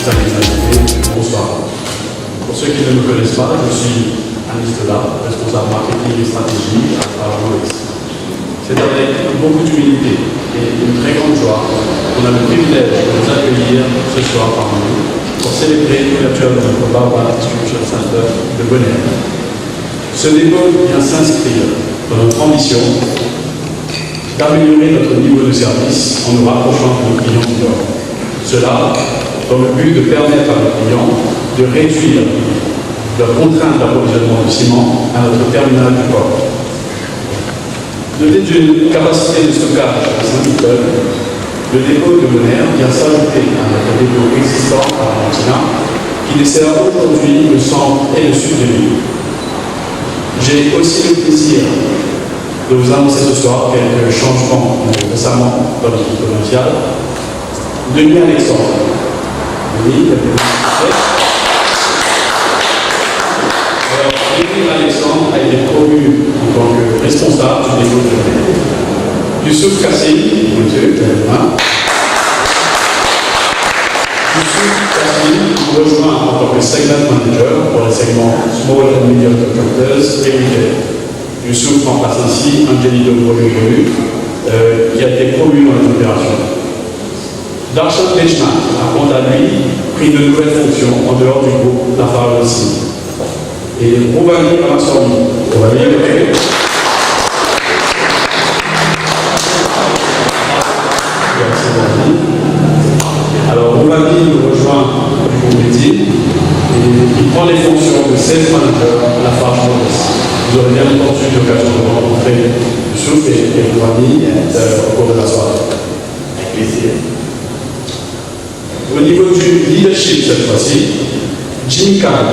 Bonsoir. Pour ceux qui ne me connaissent pas, je suis Anis Dela, responsable marketing et stratégie à Farge. C'est avec beaucoup d'humilité et une très grande joie qu'on a le privilège de vous accueillir ce soir parmi nous pour célébrer l'ouverture de notre Barbara Distribution Center de Bonheur. Ce dépôt vient s'inscrire dans notre ambition d'améliorer notre niveau de service en nous rapprochant de nos clients du Nord. Cela dans le but de permettre à nos clients de réduire leurs contraintes d'approvisionnement de ciment à notre terminal du port. Doté d'une capacité de stockage de 5000 tonnes, le dépôt de Bonheur vient s'ajouter à notre dépôt existant à Argentina, qui dessert aujourd'hui le centre et le sud de l'île. J'ai aussi le plaisir de vous annoncer ce soir quelques changements récemment dans l'équipe commerciale. Denis Alexandre. Denis Alexandre a été promu en tant que responsable du dépôt de Bonheur. Youssouf Kassim, monsieur, Youssouf Kassim rejoint en tant que segment manager pour les segments Small and Medium Contractors et Retail. Youssouf remplace ainsi Angelido Brolu, qui a été promu dans les opérations. Darshan Bechman a quant à lui pris de nouvelles fonctions en dehors du groupe Lafarge aussi. Et Roumanie Ramassorni. Alors Roumanie nous rejoint du groupe métier et il prend les fonctions de sales manager à Lafarge aussi. Vous aurez bien entendu l'occasion de rencontrer Youssouf et Roumanie au cours de la soirée. Avec plaisir. Au niveau du leadership cette fois-ci, Jim Kahn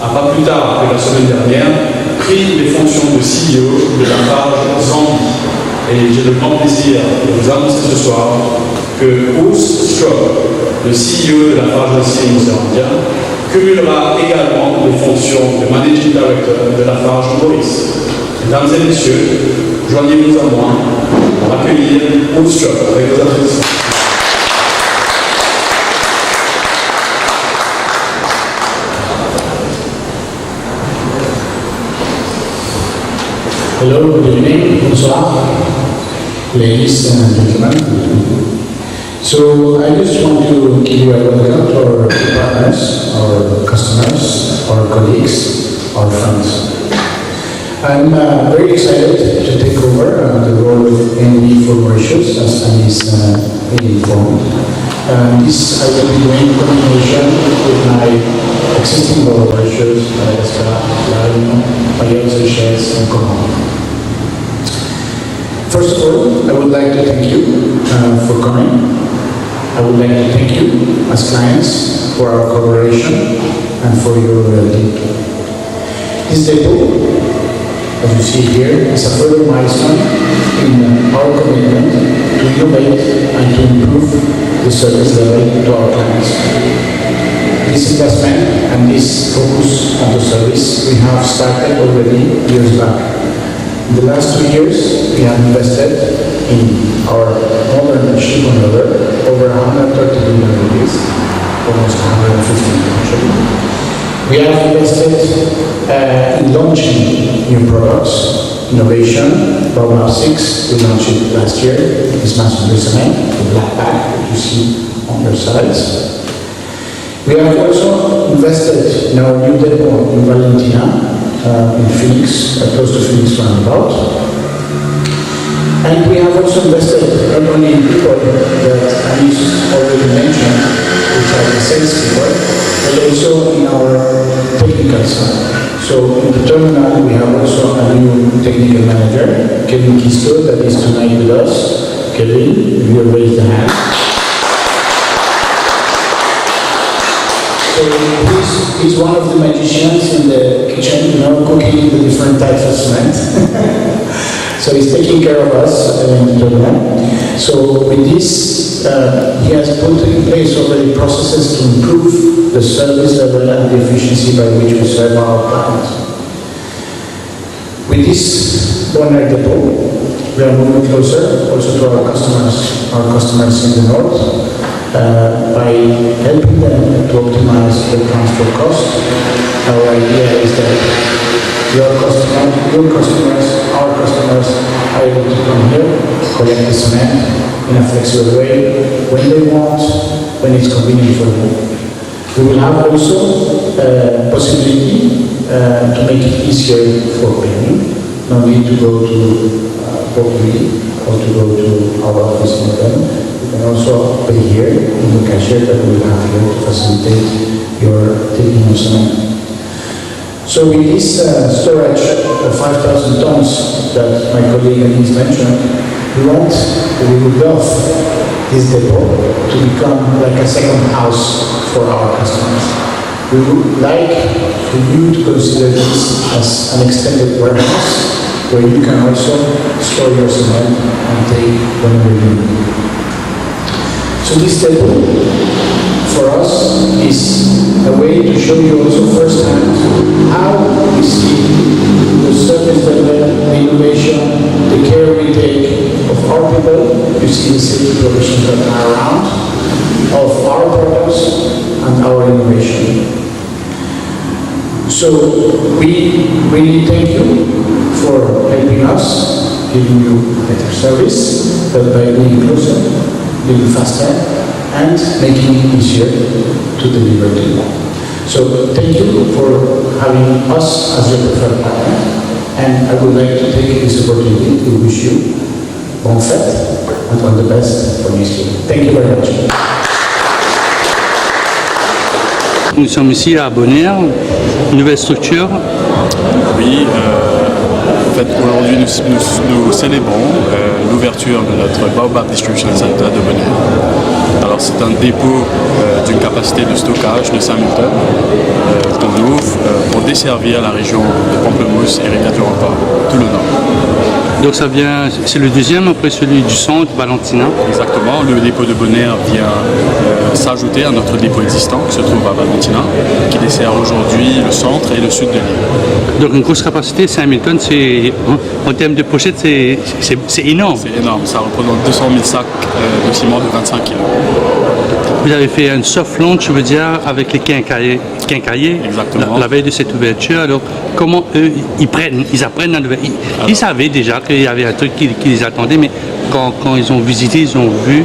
a pas plus tard que la semaine dernière pris les fonctions de CEO de Lafarge Zambie. Et j'ai le grand plaisir de vous annoncer ce soir que Bruce Stroh, le CEO de Lafarge Zambie, cumulera également les fonctions de Managing Director de Lafarge Maurice. Mesdames et messieurs, joignez-vous à moi pour accueillir Bruce Stroh avec vos applaudissements. Hello, good evening, bonsoir, ladies and gentlemen. So I just want to give you a welcome to our partners, our customers, our colleagues, our friends. I'm very excited to take over the role of MD for Mauritius, as Anis informed. This I will be doing in combination with my existing collaborators, Madagascar, La Réunion, Mayotte, Seychelles, and Comoros. First of all, I would like to thank you for coming. I would like to thank you as clients for our collaboration and for your loyalty. This depot, as you see here, is a further milestone in our commitment to innovate and to improve the service level to our clients. This investment and this focus on the service we have started already years back. In the last 2 years, we have invested in our modern ship unloader over 130 million rupees, almost 150 actually. We have invested in launching new products, innovation. Roadmap 6, we launched it last year. This massive cement, the black bag that you see on your sides. We have also invested in our new depot in Valentina, in Phoenix, close to Phoenix roundabout. And we have also invested not only in people that Anis already mentioned, which are the sales people, but also in our technical side. So in the terminal, we have also a new technical manager, Kevin Kisto, that is tonight with us. Kevin, if you raise the hand. So he's one of the magicians in the kitchen, cooking the different types of cement. So he's taking care of us in the terminal. So with this, he has put in place already processes to improve the service level and the efficiency by which we serve our clients. With this Bonheur depot, we are moving closer also to our customers in the north. By by helping them to optimize the transport cost. Our idea is that your customers, our customers are able to come here, collect the cement in a flexible way, when they want, when it's convenient for them. We will have also a possibility to make it easier for paying. No need to go to Portugal or to go to our office in London. You can also pay here in the cashier that we have here to facilitate your taking of cement. So with this storage of 5,000 tons that my colleague Anis mentioned, we would love this depot to become like a second house for our customers. We would like for you to consider this as an extended warehouse where you can also store your cement and take whenever you need. So this depot for us is a way to show you also firsthand how we see the service level, the innovation, the care we take of our people. You see the safety provisions that are around, of our products and our innovation. So we really thank you for helping us, giving you better service, but by being closer, being faster, and making it easier to deliver to you. So thank you for having us as your preferred partner, and I would like to take this opportunity to wish you bon fête and all the best for next year. Thank you very much. Nous sommes ici à Bonaire, nouvelle structure. Oui, en fait aujourd'hui nous célébrons l'ouverture de notre Baobab Distribution Center de Bonaire. Alors c'est un dépôt d'une capacité de stockage de 5000 tonnes qu'on ouvre pour desservir la région de Pamplemousse et Ricard-du-Rempart, tout le nord. Donc ça vient, c'est le deuxième après celui du centre, Valentina. Exactement, le dépôt de Bonaire vient s'ajouter à notre dépôt existant qui se trouve à Valentina, qui dessert aujourd'hui le centre et le sud de l'île. Donc une grosse capacité, 5000 tonnes, en termes de pochettes, c'est énorme. C'est énorme, ça représente 200 000 sacs de ciment de 25 kg. Vous avez fait un soft launch, je veux dire, avec les quincailliers. Exactement. La veille de cette ouverture. Alors, comment eux, ils apprennent la nouvelle. Ils savaient déjà qu'il y avait un truc qui les attendait, mais quand ils ont visité, ils ont vu.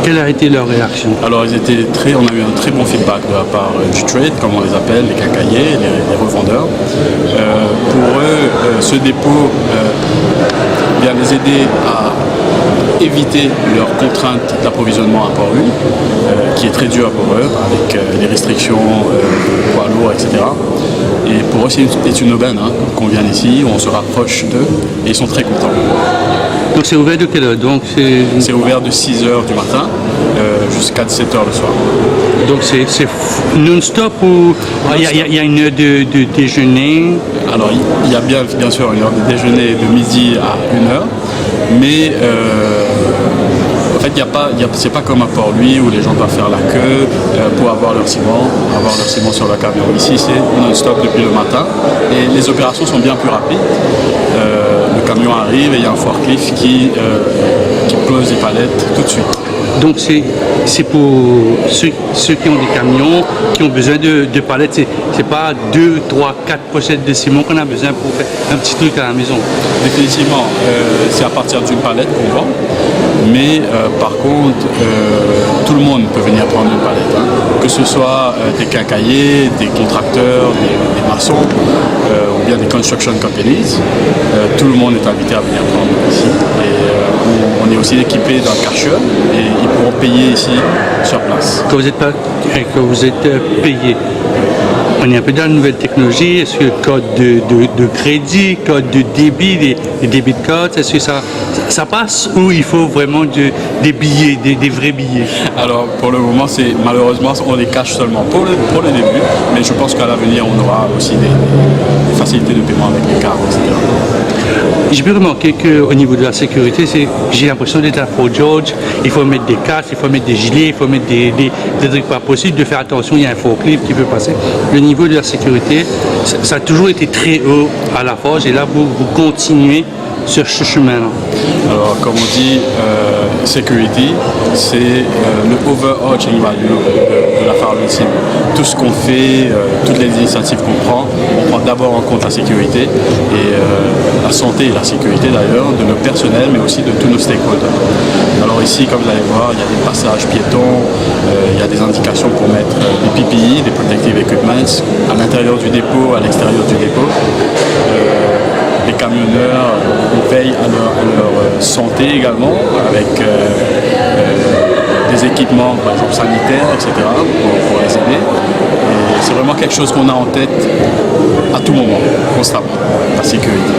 Quelle a été leur réaction? Alors, on a eu un très bon feedback de la part du trade, comme on les appelle, les quincailliers, les revendeurs. Pour eux, ce dépôt vient les aider à éviter leurs contraintes d'approvisionnement à Port-Hull, qui est très dur pour eux, avec les restrictions, poids lourds, etc. Et pour eux, c'est une aubaine qu'on vienne ici, on se rapproche d'eux, et ils sont très contents. Donc c'est ouvert de quelle heure? C'est ouvert de 6h du matin jusqu'à 17h le soir. Donc c'est non-stop ou il y a une heure de déjeuner? Alors il y a bien sûr une heure de déjeuner de midi à 1h, mais en fait c'est pas comme à Port-Louis où les gens doivent faire la queue pour avoir leur ciment sur le camion. Ici c'est non-stop depuis le matin et les opérations sont bien plus rapides. Le camion arrive et il y a un forklift qui pose les palettes tout de suite. Donc c'est pour ceux qui ont des camions, qui ont besoin de palettes, c'est pas 2, 3, 4 pochettes de ciment qu'on a besoin pour faire un petit truc à la maison. Définitivement, c'est à partir d'une palette qu'on vend, mais par contre, tout le monde peut venir prendre une palette, que ce soit des quincailliers, des contracteurs, des maçons, ou bien des construction companies, tout le monde est invité à venir prendre ici. Et on est aussi équipé d'un cashier et ils pourront payer ici sur place. Quand vous êtes payé, on est un peu dans la nouvelle technologie. Est-ce que code de crédit, code de débit, les débit cards, est-ce que ça passe ou il faut vraiment des billets, des vrais billets? Alors pour le moment, malheureusement on les cache seulement pour le début, mais je pense qu'à l'avenir on aura aussi des facilités de paiement avec les cartes, etc. J'ai pu remarquer qu'au niveau de la sécurité, j'ai l'impression d'être à Fort George. Il faut mettre des casques, il faut mettre des gilets, il faut mettre des trucs pas possibles, de faire attention, il y a un forklift qui peut passer. Le niveau de la sécurité, ça a toujours été très haut à la forge et là vous continuez sur ce chemin-là? Alors, comme on dit, security, c'est le overarching value de la Firewall Team. Tout ce qu'on fait, toutes les initiatives qu'on prend, on prend d'abord en compte la sécurité et la santé et la sécurité d'ailleurs de nos personnels, mais aussi de tous nos stakeholders. Alors ici, comme vous allez voir, il y a des passages piétons, il y a des indications pour mettre des PPE, des Protective Equipments, à l'intérieur du dépôt, à l'extérieur du dépôt. Les camionneurs veillent à leur santé également, avec des équipements, par exemple sanitaires, etc., pour les aider. Et c'est vraiment quelque chose qu'on a en tête à tout moment, constamment, la sécurité.